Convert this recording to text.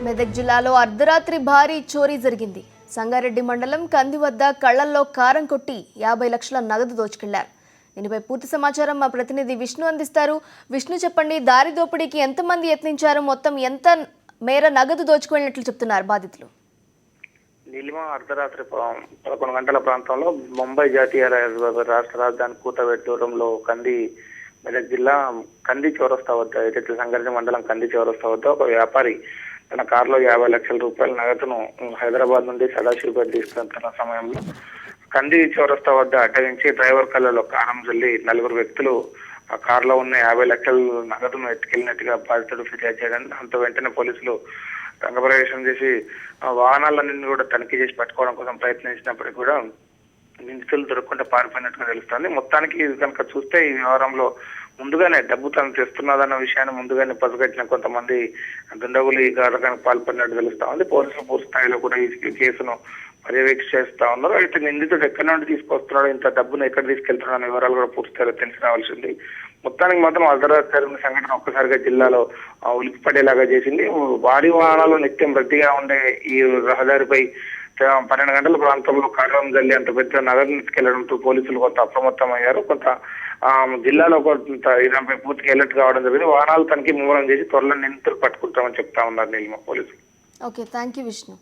మెదక్ జిల్లాలో అర్ధరాత్రి భారీ చోరీ జరిగింది. సంగారెడ్డి మండలం కంది వద్ద కళ్లల్లో కారం కొట్టి 50 లక్షల నగదు దోచుకెళ్లారు. దీనిపై పూర్తి సమాచారం మా ప్రతినిధి విష్ణు అందిస్తారు. విష్ణు, చెప్పండి, దారి దోపిడీకి ఎంతమంది యత్నించారు, మొత్తం ఎంత మేర నగదు దోచుకెళ్లినట్లు చెప్తున్నారు బాధితులు? నీలిమ అర్ధరాత్రి 11 గంటల ప్రాంతంలో ముంబై జాతీయ రాష్ట్ర రాజధాని కూతవేటు దూరంలో మెదక్ జిల్లా కంది చౌరస్తా వద్ద, ఏదైతే సంగారెడ్డి మండలం కంది చౌరస్తా వద్ద ఒక వ్యాపారి తన కారులో 50 లక్షల రూపాయల నగదును హైదరాబాద్ నుండి సదాశివపేట తీసుకెళ్తున్న సమయంలో కంది చౌరస్తా వద్ద అడ్డగించి డ్రైవర్ కళ్ళలో కారం జల్లి 4 వ్యక్తులు ఆ కారులో ఉన్న 50 లక్షల నగదును ఎత్తుకెళ్లినట్టుగా బాధితుడు ఫిర్యాదు చేయడానికి దాంతో వెంటనే పోలీసులు రంగప్రవేశం చేసి వాహనాలన్నీ కూడా తనిఖీ చేసి పట్టుకోవడం కోసం ప్రయత్నించినప్పటికీ కూడా నిందితులు దొరకకుండా పారిపోయినట్టుగా తెలుస్తుంది. మొత్తానికి ఇది కనుక చూస్తే ఈ వ్యవహారంలో ముందుగానే డబ్బు తను తెస్తున్నదన్న విషయాన్ని ముందుగానే పసిగట్టిన కొంతమంది దుండగులు ఈ ఘటనకు పాల్పడినట్టు తెలుస్తా ఉంది. పోలీసులు పూర్తి స్థాయిలో కూడా ఈ కేసును పర్యవేక్షిస్తా ఉన్నారు. అయితే నిందితుడు ఎక్కడి నుండి తీసుకొస్తున్నాడు, ఇంత డబ్బును ఎక్కడ తీసుకెళ్తున్నాడు అనే వివరాలు కూడా పూర్తి స్థాయిలో తెలిసి రావాల్సింది. మొత్తానికి మాత్రం అర్ధరాత్రి జరిగిన సంఘటన ఒక్కసారిగా జిల్లాలో ఉలిక్కిపడేలాగా చేసింది. భారీ వాహనాలు నిత్యం రద్దీగా ఉండే ఈ రహదారిపై 12 గంటల ప్రాంతంలో కారం జల్లి అంత పెద్ద నగరం తీసుకెళ్లడంతో పోలీసులు కొంత అప్రమత్తమయ్యారు. కొంత జిల్లాలో కొంత ఇదంపై పూర్తిగా ఎలర్ట్ కావడం జరిగింది. వాహనాలు తనిఖీ ముమ్మరం చేసి త్వరలో నిందితులు పట్టుకుంటామని చెప్తా ఉన్నారు నీలిమ పోలీసులు. Okay, thank you Vishnu.